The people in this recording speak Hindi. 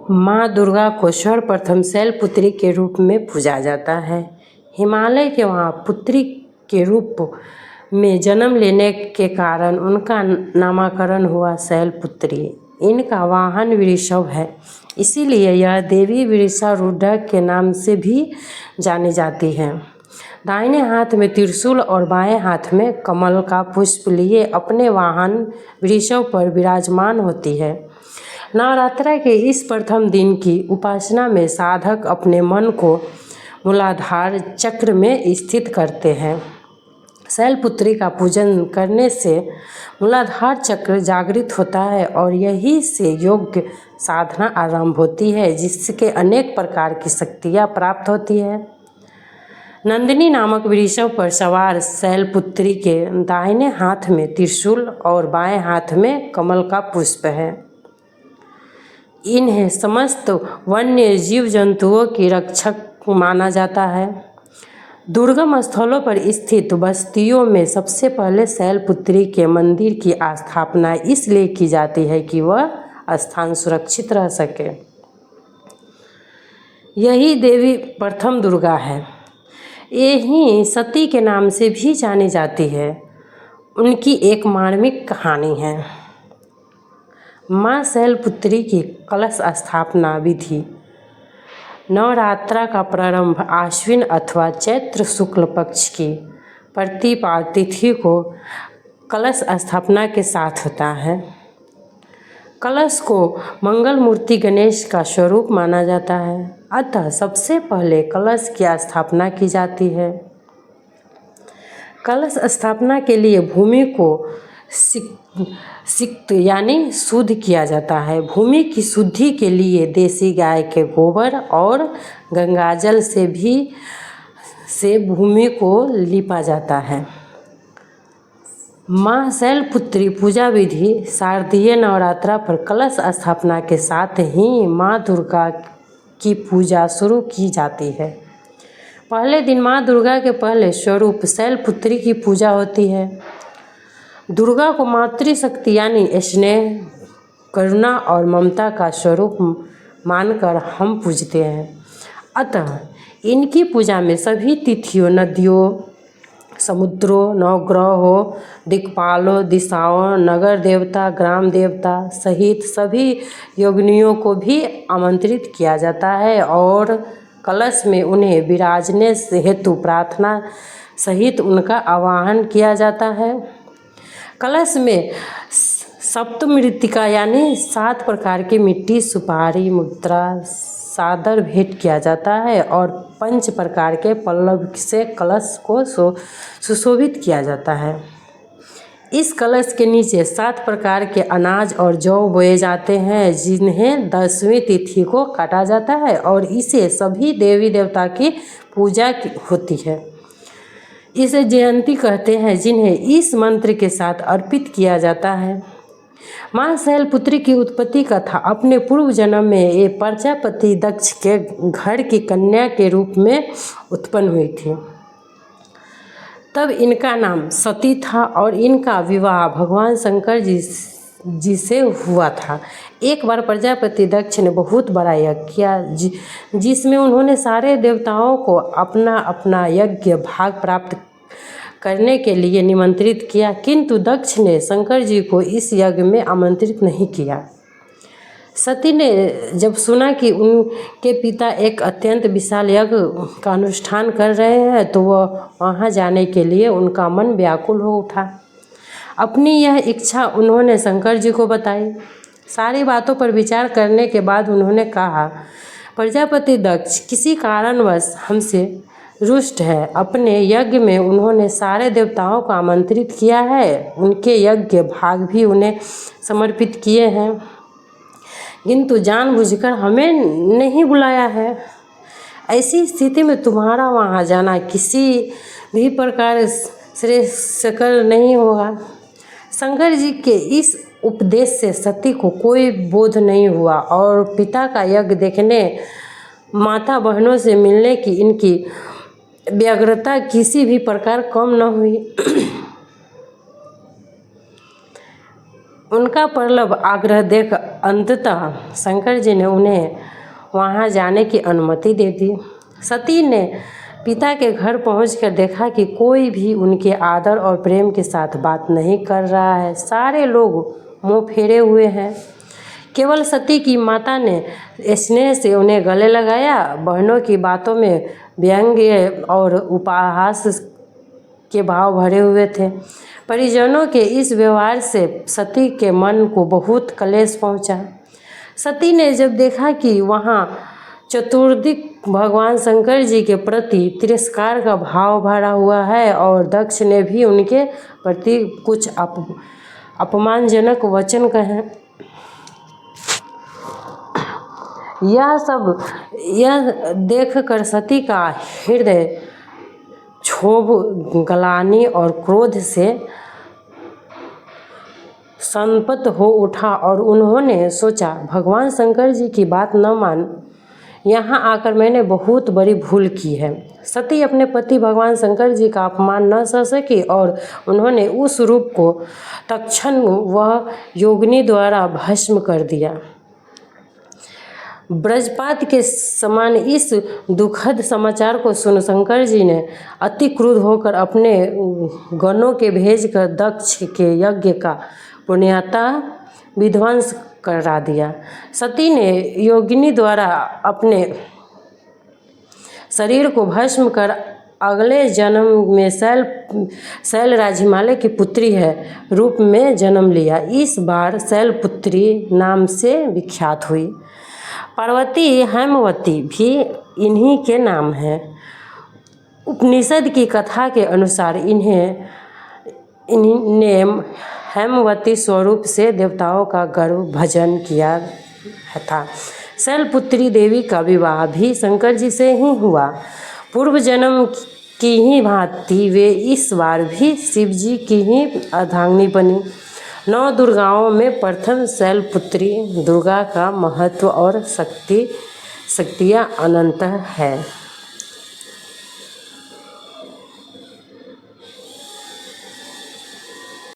माँ दुर्गा को सर्वप्रथम शैलपुत्री के रूप में पूजा जाता है। हिमालय के वहाँ पुत्री के रूप में जन्म लेने के कारण उनका नामकरण हुआ शैलपुत्री। इनका वाहन वृषभ है, इसीलिए यह देवी वृषारूढ़ा के नाम से भी जानी जाती है। दाहिने हाथ में त्रिशूल और बाएं हाथ में कमल का पुष्प लिए अपने वाहन वृषभ पर विराजमान होती है। नवरात्रा के इस प्रथम दिन की उपासना में साधक अपने मन को मूलाधार चक्र में स्थित करते हैं। शैलपुत्री का पूजन करने से मूलाधार चक्र जागृत होता है और यही से योग साधना आरंभ होती है, जिसके अनेक प्रकार की शक्तियाँ प्राप्त होती है। नंदिनी नामक वृषभ पर सवार शैलपुत्री के दाहिने हाथ में त्रिशूल और बाएं हाथ में कमल का पुष्प है। इन्हें समस्त वन्य जीव जंतुओं की रक्षक माना जाता है। दुर्गम स्थलों पर स्थित बस्तियों में सबसे पहले शैलपुत्री के मंदिर की स्थापना इसलिए की जाती है कि वह स्थान सुरक्षित रह सके। यही देवी प्रथम दुर्गा है। यही सती के नाम से भी जानी जाती है। उनकी एक मार्मिक कहानी है। माँ शैलपुत्री की कलश स्थापना विधि। नवरात्रा का प्रारंभ आश्विन अथवा चैत्र शुक्ल पक्ष की प्रतिपदा तिथि को कलश स्थापना के साथ होता है। कलश को मंगल मूर्ति गणेश का स्वरूप माना जाता है, अतः सबसे पहले कलश की स्थापना की जाती है। कलश स्थापना के लिए भूमि को सिक्त यानी शुद्ध किया जाता है। भूमि की शुद्धि के लिए देसी गाय के गोबर और गंगाजल से भूमि को लीपा जाता है। माँ शैलपुत्री पूजा विधि। शारदीय नवरात्रा पर कलश स्थापना के साथ ही माँ दुर्गा की पूजा शुरू की जाती है। पहले दिन माँ दुर्गा के पहले स्वरूप शैलपुत्री की पूजा होती है। दुर्गा को मातृशक्ति यानी स्नेह, करुणा और ममता का स्वरूप मानकर हम पूजते हैं। अतः इनकी पूजा में सभी तिथियों, नदियों, समुद्रों, नवग्रहों, दिक्पालों, दिशाओं, नगर देवता, ग्राम देवता सहित सभी योगिनियों को भी आमंत्रित किया जाता है और कलश में उन्हें विराजने हेतु प्रार्थना सहित उनका आवाहन किया जाता है। कलश में सप्तमृत्तिका यानी 7 प्रकार की मिट्टी, सुपारी, मुद्रा, सादर भेंट किया जाता है और 5 प्रकार के पल्लव से कलश को सुशोभित किया जाता है। इस कलश के नीचे 7 प्रकार के अनाज और जौ बोए जाते हैं, जिन्हें 10वीं तिथि को काटा जाता है और इसे सभी देवी देवता की पूजा होती है। इसे जयंती कहते हैं, जिन्हें इस मंत्र के साथ अर्पित किया जाता है। माँ शैलपुत्री की उत्पत्ति कथा। अपने पूर्व जन्म में ये प्रजापति दक्ष के घर की कन्या के रूप में उत्पन्न हुई थी। तब इनका नाम सती था और इनका विवाह भगवान शंकर जी से हुआ था। एक बार प्रजापति दक्ष ने बहुत बड़ा यज्ञ किया, जिसमें उन्होंने सारे देवताओं को अपना अपना यज्ञ भाग प्राप्त करने के लिए निमंत्रित किया, किंतु दक्ष ने शंकर जी को इस यज्ञ में आमंत्रित नहीं किया। सती ने जब सुना कि उनके पिता एक अत्यंत विशाल यज्ञ का अनुष्ठान कर रहे हैं, तो वह वहां जाने के लिए उनका मन व्याकुल हो उठा। अपनी यह इच्छा उन्होंने शंकर जी को बताई। सारी बातों पर विचार करने के बाद उन्होंने कहा, प्रजापति दक्ष किसी कारणवश हमसे रुष्ट है। अपने यज्ञ में उन्होंने सारे देवताओं को आमंत्रित किया है, उनके यज्ञ भाग भी उन्हें समर्पित किए हैं, किंतु जानबूझकर हमें नहीं बुलाया है। ऐसी स्थिति में तुम्हारा वहाँ जाना किसी भी प्रकार श्रेयस्कर नहीं होगा। शंकर जी के इस उपदेश से सती को कोई बोध नहीं हुआ और पिता का यज्ञ देखने, माता बहनों से मिलने की इनकी व्यग्रता किसी भी प्रकार कम न हुई। उनका प्रबल आग्रह देख अंततः शंकर जी ने उन्हें वहाँ जाने की अनुमति दे दी। सती ने पिता के घर पहुंचकर देखा कि कोई भी उनके आदर और प्रेम के साथ बात नहीं कर रहा है। सारे लोग मुंह फेरे हुए हैं। केवल सती की माता ने स्नेह से उन्हें गले लगाया। बहनों की बातों में व्यंग्य और उपहास के भाव भरे हुए थे। परिजनों के इस व्यवहार से सती के मन को बहुत क्लेश पहुंचा। सती ने जब देखा कि वहाँ चतुर्दिक भगवान शंकर जी के प्रति तिरस्कार का भाव भरा हुआ है और दक्ष ने भी उनके प्रति कुछ अपमानजनक वचन कहे, यह देखकर सती का हृदय क्षोभ, ग्लानि और क्रोध से संतप्त हो उठा और उन्होंने सोचा, भगवान शंकर जी की बात न मान यहाँ आकर मैंने बहुत बड़ी भूल की है। सती अपने पति भगवान शंकर जी का अपमान न सह सकी और उन्होंने उस रूप को तत्क्षण वह योगिनी द्वारा भस्म कर दिया। ब्रजपात के समान इस दुखद समाचार को सुन शंकर जी ने अति क्रुद्ध होकर अपने गणों के भेजकर दक्ष के यज्ञ का पुण्यातः विध्वंस करा दिया। सती ने योगिनी द्वारा अपने शरीर को भस्म कर अगले जन्म में शैलराज हिमालय की पुत्री है रूप में जन्म लिया। इस बार शैलपुत्री नाम से विख्यात हुई। पार्वती, हेमवती भी इन्हीं के नाम हैं। उपनिषद की कथा के अनुसार इन्होंने हेमवती स्वरूप से देवताओं का गर्व भजन किया था। शैलपुत्री देवी का विवाह भी शंकर जी से ही हुआ। पूर्व जन्म की ही भांति वे इस बार भी शिव जी की ही अर्धांगिनी बनी। 9 दुर्गाओं में प्रथम शैलपुत्री दुर्गा का महत्व और शक्तियाँ अनंत है।